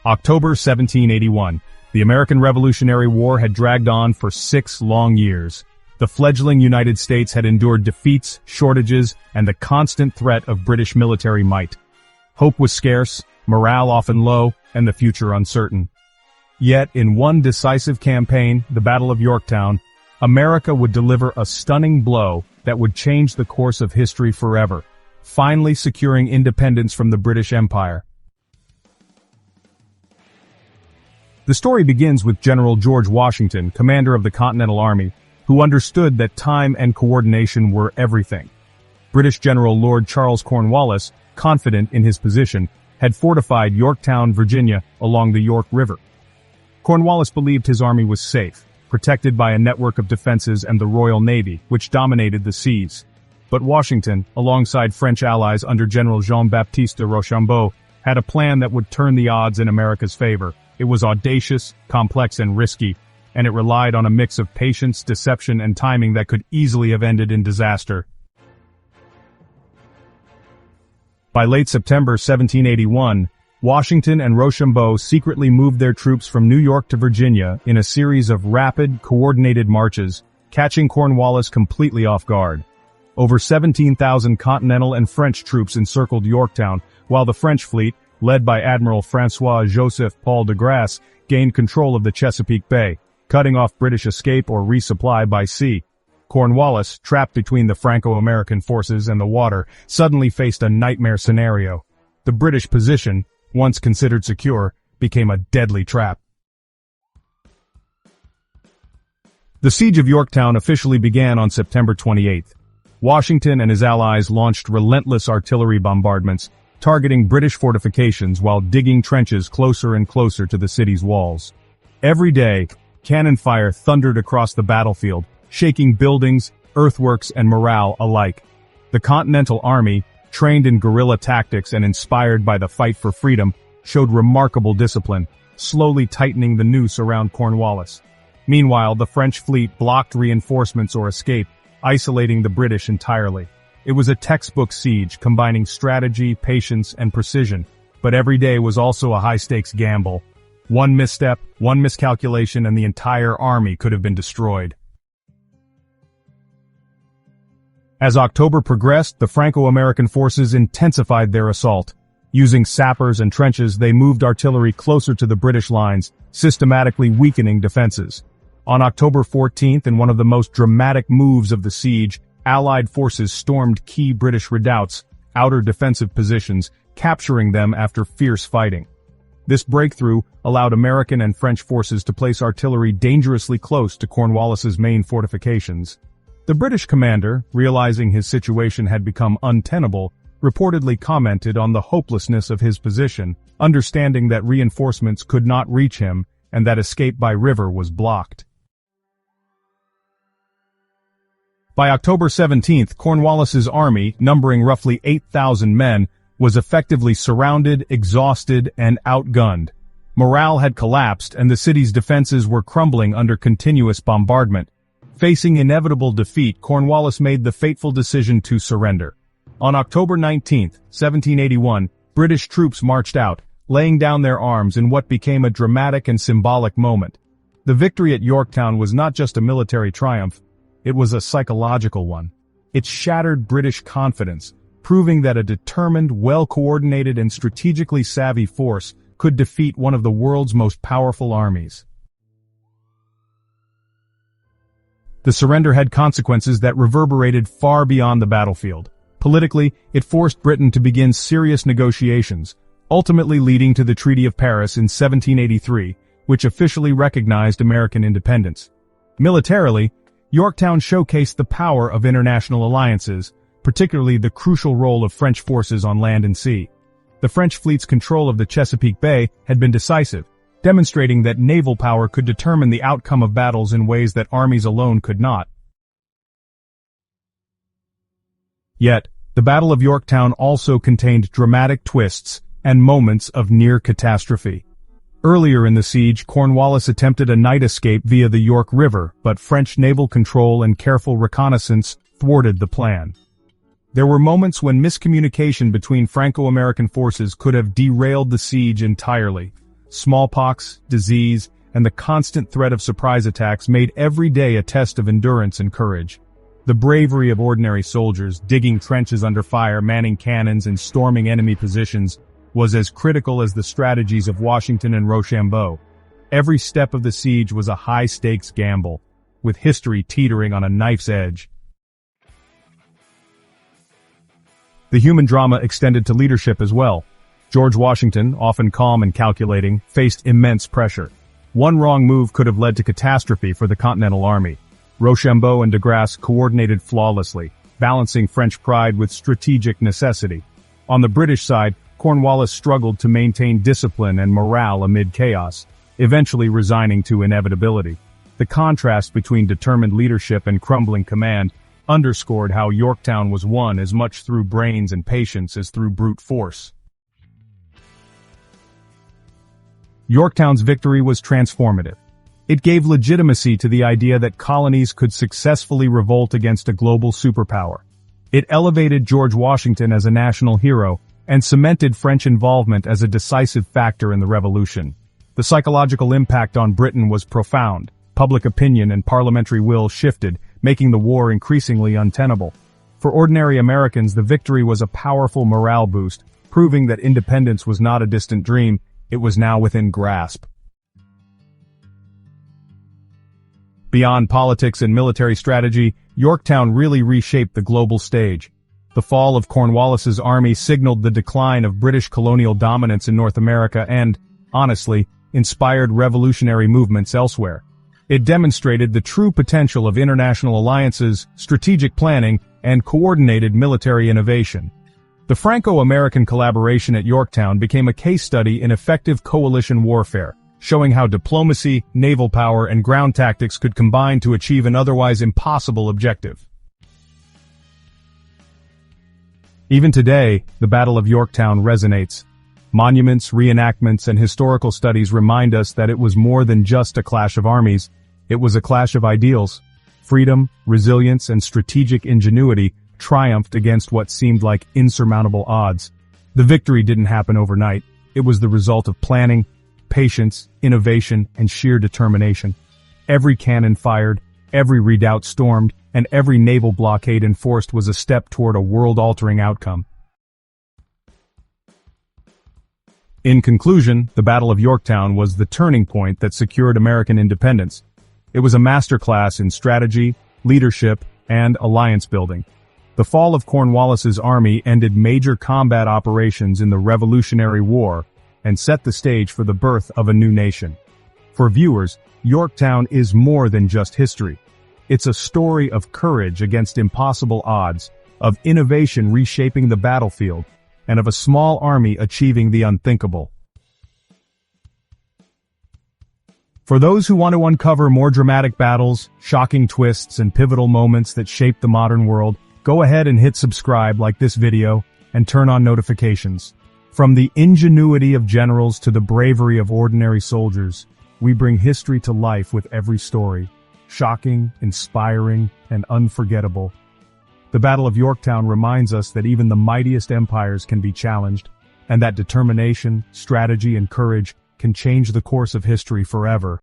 October 1781. The American Revolutionary War had dragged on for 6 long years. The fledgling United States had endured defeats, shortages, and the constant threat of British military might. Hope was scarce, morale often low, and the future uncertain. Yet, in one decisive campaign, the Battle of Yorktown, America would deliver a stunning blow that would change the course of history forever, finally securing independence from the British Empire. The story begins with General George Washington, commander of the Continental Army, who understood that time and coordination were everything. British General Lord Charles Cornwallis, confident in his position, had fortified Yorktown, Virginia, along the York River. Cornwallis believed his army was safe, protected by a network of defenses and the Royal Navy, which dominated the seas. But Washington, alongside French allies under General Jean-Baptiste de Rochambeau, had a plan that would turn the odds in America's favor. It was audacious, complex, and risky, and it relied on a mix of patience, deception, and timing that could easily have ended in disaster. By late September 1781, Washington and Rochambeau secretly moved their troops from New York to Virginia in a series of rapid, coordinated marches, catching Cornwallis completely off guard. Over 17,000 Continental and French troops encircled Yorktown, while the French fleet, led by Admiral François-Joseph Paul de Grasse, gained control of the Chesapeake Bay, cutting off British escape or resupply by sea. Cornwallis, trapped between the Franco-American forces and the water, suddenly faced a nightmare scenario. The British position, once considered secure, became a deadly trap. The siege of Yorktown officially began on September 28. Washington and his allies launched relentless artillery bombardments, targeting British fortifications while digging trenches closer and closer to the city's walls. Every day, cannon fire thundered across the battlefield, shaking buildings, earthworks, and morale alike. The Continental Army, trained in guerrilla tactics and inspired by the fight for freedom, showed remarkable discipline, slowly tightening the noose around Cornwallis. Meanwhile, the French fleet blocked reinforcements or escape, isolating the British entirely. It was a textbook siege combining strategy, patience, and precision, but every day was also a high-stakes gamble. One misstep, one miscalculation, and the entire army could have been destroyed. As October progressed, the Franco-American forces intensified their assault. Using sappers and trenches, they moved artillery closer to the British lines, systematically weakening defenses. On October 14th, in one of the most dramatic moves of the siege, Allied forces stormed key British redoubts, outer defensive positions, capturing them after fierce fighting. This breakthrough allowed American and French forces to place artillery dangerously close to Cornwallis's main fortifications. The British commander, realizing his situation had become untenable, reportedly commented on the hopelessness of his position, understanding that reinforcements could not reach him and that escape by river was blocked. By October 17th, Cornwallis's army, numbering roughly 8,000 men, was effectively surrounded, exhausted, and outgunned. Morale had collapsed and the city's defenses were crumbling under continuous bombardment. Facing inevitable defeat, Cornwallis made the fateful decision to surrender. On October 19, 1781, British troops marched out, laying down their arms in what became a dramatic and symbolic moment. The victory at Yorktown was not just a military triumph, it was a psychological one. It shattered British confidence, proving that a determined, well-coordinated, and strategically savvy force could defeat one of the world's most powerful armies. The surrender had consequences that reverberated far beyond the battlefield. Politically, it forced Britain to begin serious negotiations, ultimately leading to the Treaty of Paris in 1783, which officially recognized American independence. Militarily, Yorktown showcased the power of international alliances, particularly the crucial role of French forces on land and sea. The French fleet's control of the Chesapeake Bay had been decisive, demonstrating that naval power could determine the outcome of battles in ways that armies alone could not. Yet, the Battle of Yorktown also contained dramatic twists and moments of near catastrophe. Earlier in the siege, Cornwallis attempted a night escape via the York River, but French naval control and careful reconnaissance thwarted the plan. There were moments when miscommunication between Franco-American forces could have derailed the siege entirely. Smallpox, disease, and the constant threat of surprise attacks made every day a test of endurance and courage. The bravery of ordinary soldiers, digging trenches under fire, manning cannons, and storming enemy positions, was as critical as the strategies of Washington and Rochambeau. Every step of the siege was a high-stakes gamble, with history teetering on a knife's edge. The human drama extended to leadership as well. George Washington, often calm and calculating, faced immense pressure. One wrong move could have led to catastrophe for the Continental Army. Rochambeau and de Grasse coordinated flawlessly, balancing French pride with strategic necessity. On the British side, Cornwallis struggled to maintain discipline and morale amid chaos, eventually resigning to inevitability. The contrast between determined leadership and crumbling command underscored how Yorktown was won as much through brains and patience as through brute force. Yorktown's victory was transformative. It gave legitimacy to the idea that colonies could successfully revolt against a global superpower. It elevated George Washington as a national hero and cemented French involvement as a decisive factor in the revolution. The psychological impact on Britain was profound. Public opinion and parliamentary will shifted, making the war increasingly untenable. For ordinary Americans, the victory was a powerful morale boost, proving that independence was not a distant dream, it was now within grasp. Beyond politics and military strategy, Yorktown really reshaped the global stage. The fall of Cornwallis's army signaled the decline of British colonial dominance in North America and, honestly, inspired revolutionary movements elsewhere. It demonstrated the true potential of international alliances, strategic planning, and coordinated military innovation. The Franco-American collaboration at Yorktown became a case study in effective coalition warfare, showing how diplomacy, naval power, and ground tactics could combine to achieve an otherwise impossible objective. Even today, the Battle of Yorktown resonates. Monuments, reenactments, and historical studies remind us that it was more than just a clash of armies. It was a clash of ideals. Freedom, resilience, and strategic ingenuity triumphed against what seemed like insurmountable odds. The victory didn't happen overnight. It was the result of planning, patience, innovation, and sheer determination. Every cannon fired, every redoubt stormed, and every naval blockade enforced was a step toward a world-altering outcome. In conclusion, the Battle of Yorktown was the turning point that secured American independence. It was a masterclass in strategy, leadership, and alliance building. The fall of Cornwallis's army ended major combat operations in the Revolutionary War and set the stage for the birth of a new nation. For viewers, Yorktown is more than just history. It's a story of courage against impossible odds, of innovation reshaping the battlefield, and of a small army achieving the unthinkable. For those who want to uncover more dramatic battles, shocking twists, and pivotal moments that shape the modern world, go ahead and hit subscribe, like this video, and turn on notifications. From the ingenuity of generals to the bravery of ordinary soldiers, we bring history to life with every story. Shocking, inspiring, and unforgettable. The Battle of Yorktown reminds us that even the mightiest empires can be challenged, and that determination, strategy, and courage can change the course of history forever.